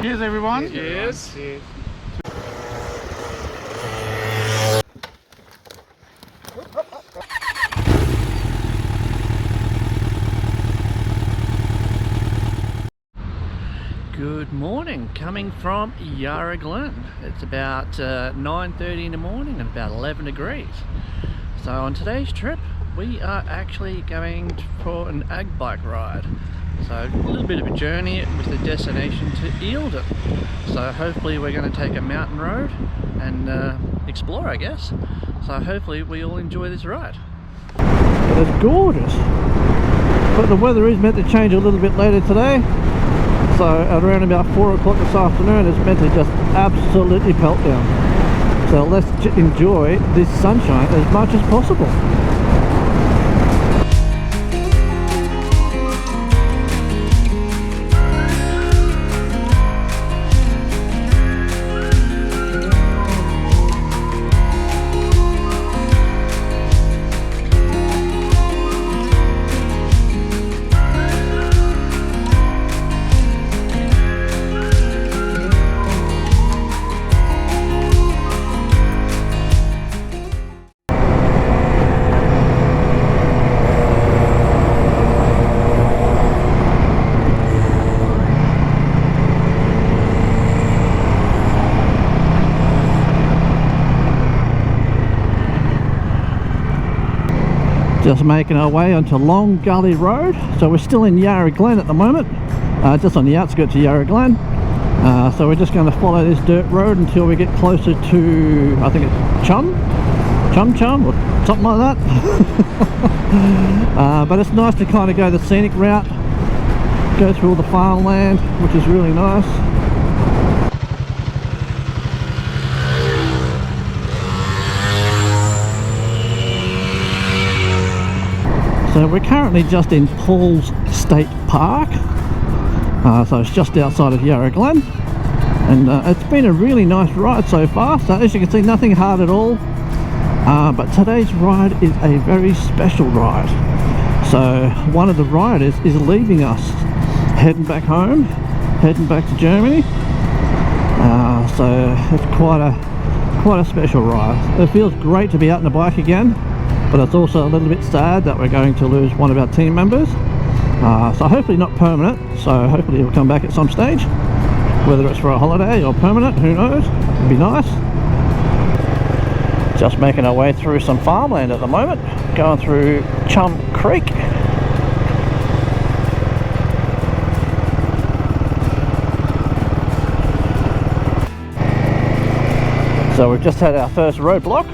Cheers, everyone. Cheers. Cheers. Good morning, coming from Yarra Glen. It's about 9:30 in the morning and about 11 degrees. So on today's trip we are actually going for an Agbike ride. So a little bit of a journey with the destination to Eildon. So hopefully we're going to take a mountain road and explore, I guess. So hopefully we all enjoy this ride. It's gorgeous, but the weather is meant to change a little bit later today. So at around about 4 o'clock this afternoon it's meant to just absolutely pelt down. So let's enjoy this sunshine as much as possible. Just making our way onto Long Gully Road. So we're still in Yarra Glen at the moment, just on the outskirts of Yarra Glen. So we're just going to follow this dirt road until we get closer to, I think it's Chum or something like that. But it's nice to kind of go the scenic route, go through all the farmland, which is really nice. So we're currently just in Paul's State Park, so it's just outside of Yarra Glen, and it's been a really nice ride so far. So as you can see, nothing hard at all, but today's ride is a very special ride. So one of the riders is leaving us, heading back home, heading back to Germany. So it's quite a special ride. It feels great to be out on the bike again. But it's also a little bit sad that we're going to lose one of our team members. So hopefully not permanent, so hopefully he'll come back at some stage. Whether it's for a holiday or permanent, who knows, it'd be nice. Just making our way through some farmland at the moment, going through Chum Creek. So we've just had our first roadblock.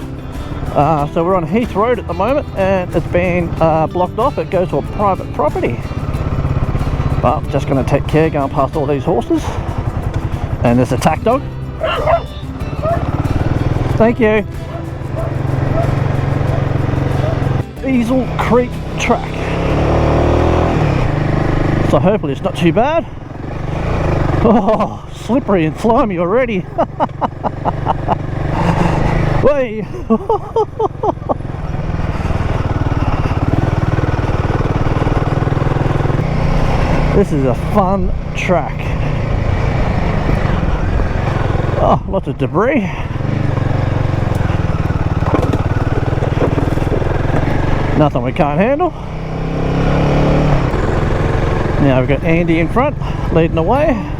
So we're on Heath Road at the moment, and it's been blocked off. It goes to a private property, but I'm just going to take care going past all these horses. And there's a tack dog. Thank you. Weasel Creek track. So hopefully it's not too bad. Oh, slippery and slimy already. Way. This is a fun track. Oh, lots of debris. Nothing we can't handle. Now we've got Andy in front, leading the way.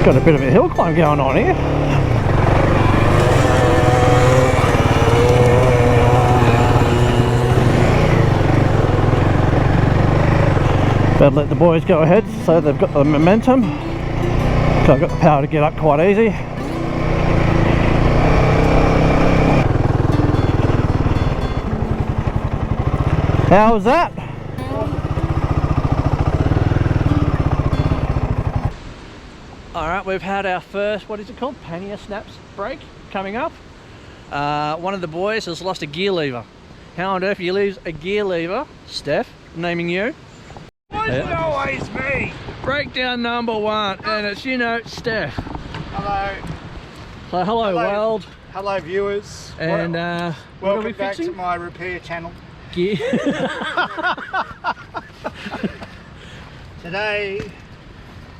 Got a bit of a hill climb going on here. Better let the boys go ahead so they've got the momentum. So I've got the power to get up quite easy. How was that? Alright, we've had our first, what is it called? Pannier snaps break coming up. One of the boys has lost a gear lever. How on earth you lose a gear lever? Steph, naming you. Why is it always me? Breakdown number one, and it's, you know, Steph. Hello. So hello, Hello. world. Hello viewers. And what are we welcome back fixing? to my repair channel. Gear. Today,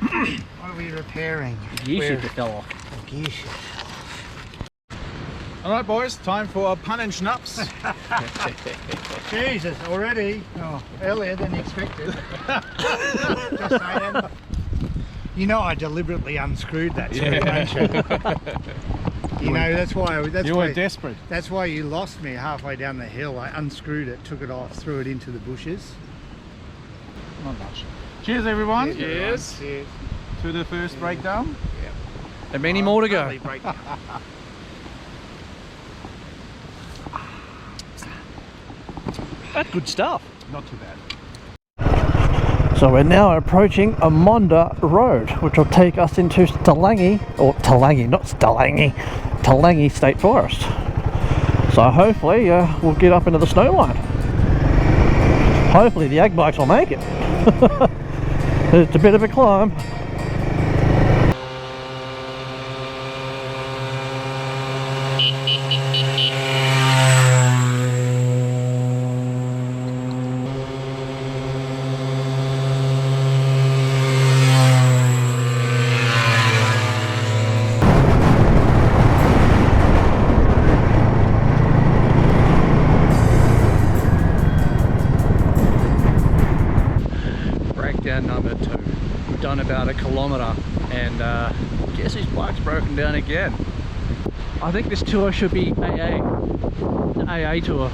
what are we repairing? Gear We're- shift fell off. a gear shift. Alright boys, time for a pun and schnapps. Jesus, already? Oh, earlier than expected. Just saying. You know I deliberately unscrewed that screw, don't you? You know, that's why You were desperate. that's why you lost me halfway down the hill. I unscrewed it, took it off, threw it into the bushes. Not much. Cheers everyone. Cheers. Cheers. To the first breakdown. And many more to go. Totally breakdown. That's good stuff. Not too bad. So we're now approaching a Monda Road, which will take us into Tooolangi, or Tooolangi, not Tooolangi, Tooolangi State Forest. So hopefully we'll get up into the snow line. Hopefully the Agbikes will make it. It's a bit of a climb. Breakdown number 2. We've done about a kilometre and guess his bike's broken down again. I think this tour should be AA. The AA tour.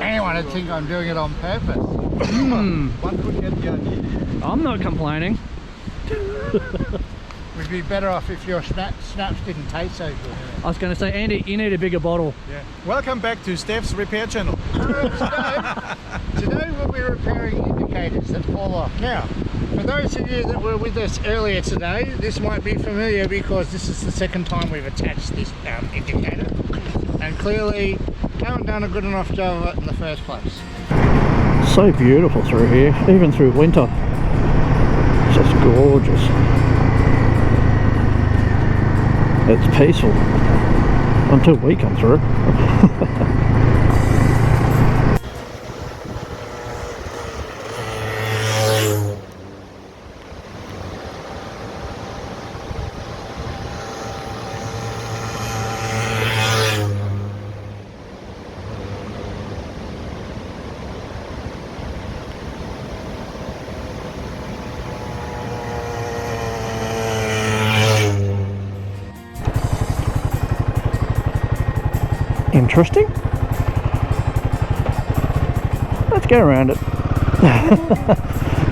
Anyone would think I'm doing it on purpose. One could get the idea. I'm not complaining. We'd be better off if your snaps didn't taste so good. I was going to say, Andy, you need a bigger bottle. Yeah. Welcome back to Steph's repair channel. Today we'll be repairing indicators that fall off. Now, for those of you that were with us earlier today, this might be familiar because this is the second time we've attached this indicator, and clearly haven't done a good enough job of it in the first place. So beautiful through here, even through winter. It's just gorgeous. It's peaceful until we come through. Interesting. Let's get around it.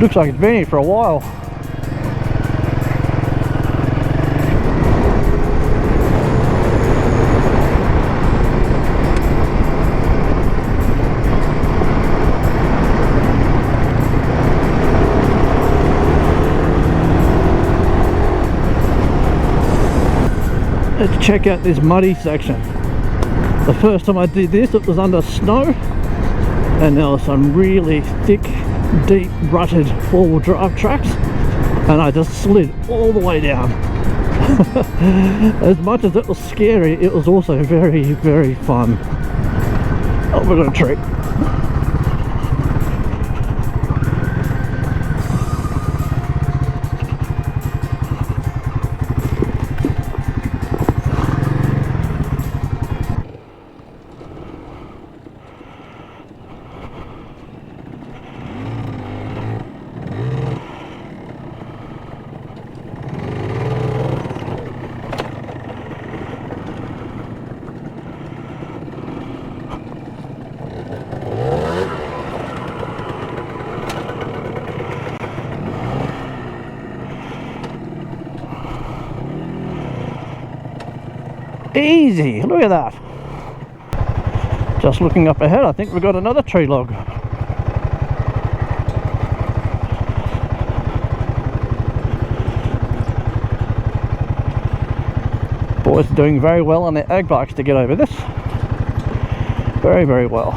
Looks like it's been here for a while. Let's check out this muddy section. The first time I did this, it was under snow, and there were some really thick, deep, rutted four-wheel drive tracks, and I just slid all the way down. As much as it was scary, it was also very, very fun. Oh, we've got a trick. Easy, look at that. Just looking up ahead, I think we've got another tree log. Boys are doing very well on their Agbikes to get over this. Very, very well.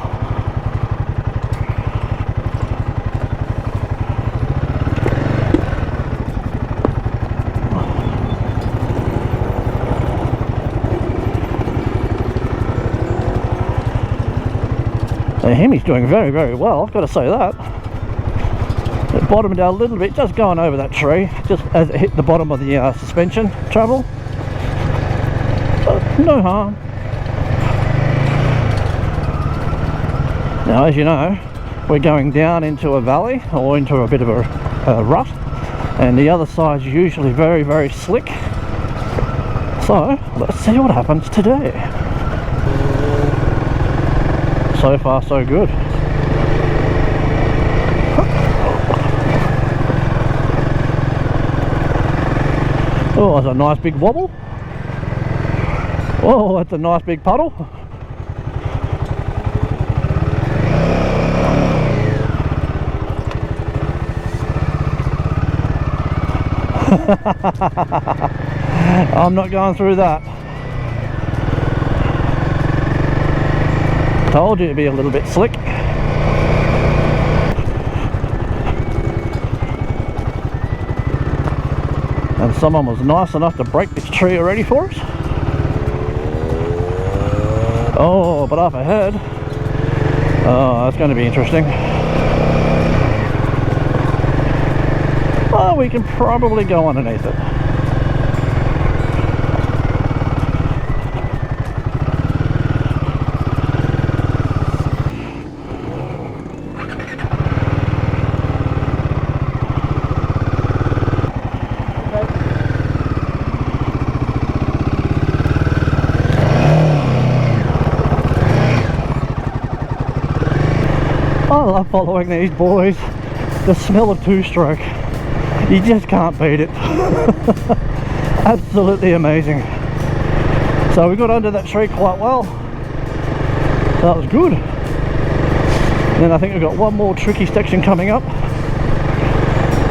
The Hemi's doing very, very well, I've got to say that. It bottomed out a little bit, just going over that tree, just as it hit the bottom of the suspension travel. But no harm. Now, as you know, we're going down into a valley, or into a bit of a rut, and the other side's usually very, very slick. So, let's see what happens today. So far, so good. Oh, that's a nice big wobble. Oh, that's a nice big puddle. I'm not going through that. Told you it'd be a little bit slick. And someone was nice enough to break this tree already for us. Oh, but up ahead, oh, that's going to be interesting. Well, we can probably go underneath it. I love following these boys. The smell of two-stroke, you just can't beat it. Absolutely amazing. So we got under that tree quite well. That was good. And then I think we've got one more tricky section coming up,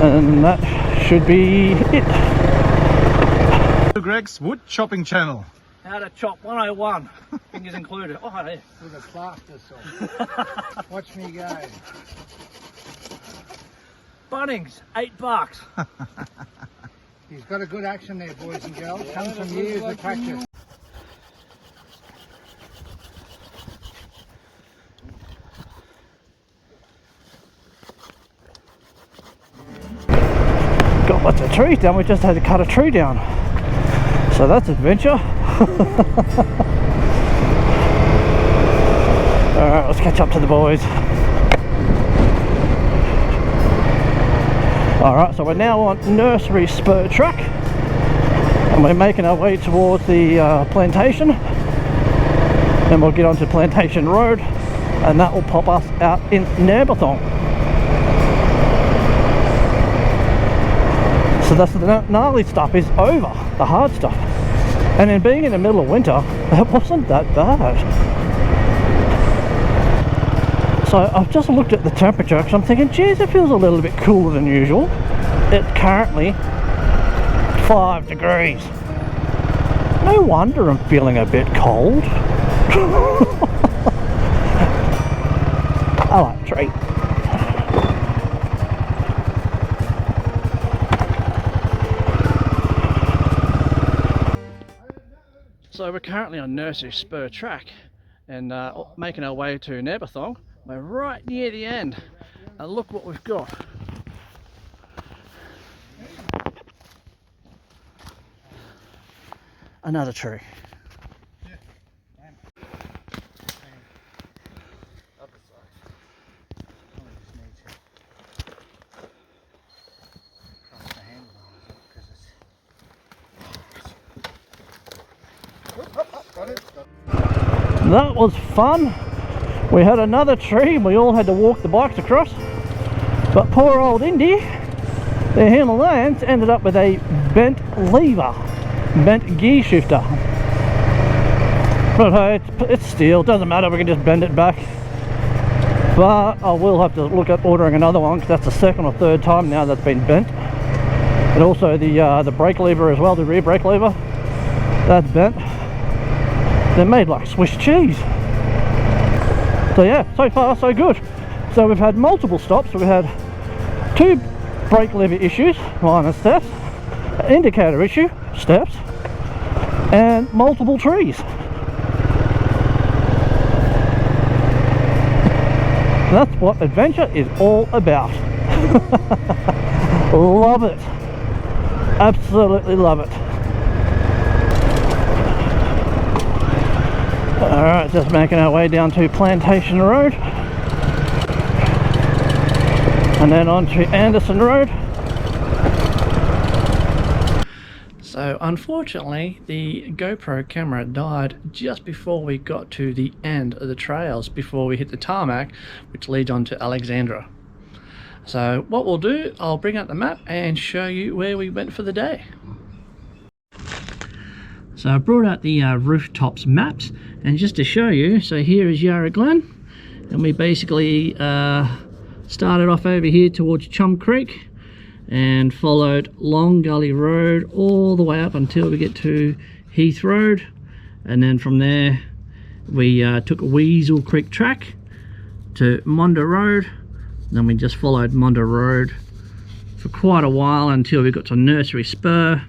and that should be it. Greg's wood chopping channel. How to chop 101, fingers included. Oh, yeah. With a plaster saw. Watch me go. Bunnings, $8. He's got a good action there, boys and girls. Comes from years of practice. Got lots of trees down, we just had to cut a tree down. So that's adventure. Alright, let's catch up to the boys. Alright, so we're now on Nursery Spur Track, and we're making our way towards the plantation. Then we'll get onto Plantation Road, and that will pop us out in Narbethong. So that's the gnarly stuff is over, the hard stuff. And then being in the middle of winter, it wasn't that bad. So I've just looked at the temperature because I'm thinking, geez, it feels a little bit cooler than usual. It's currently 5 degrees. No wonder I'm feeling a bit cold. I like the tree. So we're currently on Nursery Spur Track and making our way to Narbethong. We're right near the end, and look what we've got. Another tree. That was fun. We had another tree and we all had to walk the bikes across, but poor old Indy, the Himalayans, ended up with a bent lever, bent gear shifter. But hey, it's steel, doesn't matter, we can just bend it back. But I will have to look at ordering another one because that's the second or third time now that's been bent. And also the brake lever as well, the rear brake lever, that's bent. They're made like Swiss cheese. So yeah, so far so good. So we've had multiple stops. We've had 2 brake lever issues, minus steps, an indicator issue, steps, and multiple trees. That's what adventure is all about. Love it. Absolutely love it. Alright, just making our way down to Plantation Road. And then on to Anderson Road. So unfortunately the GoPro camera died just before we got to the end of the trails, before we hit the tarmac, which leads on to Alexandra. So what we'll do, I'll bring out the map and show you where we went for the day. So I brought out the rooftops maps, and just to show you, so here is Yarra Glen, and we basically started off over here towards Chum Creek and followed Long Gully Road all the way up until we get to Heath Road, and then from there we took Weasel Creek track to Monda Road. Then we just followed Monda Road for quite a while until we got to Nursery Spur,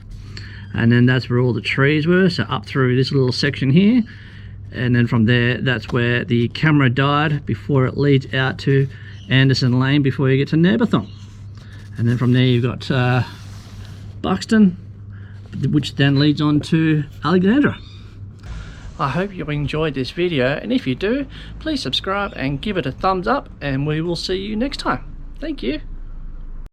and then that's where all the trees were, so up through this little section here, and then from there that's where the camera died before it leads out to Anderson Lane before you get to Narbethong. And then from there you've got Buxton, which then leads on to Alexandra. I hope you enjoyed this video, and if you do, please subscribe and give it a thumbs up, and we will see you next time. Thank you.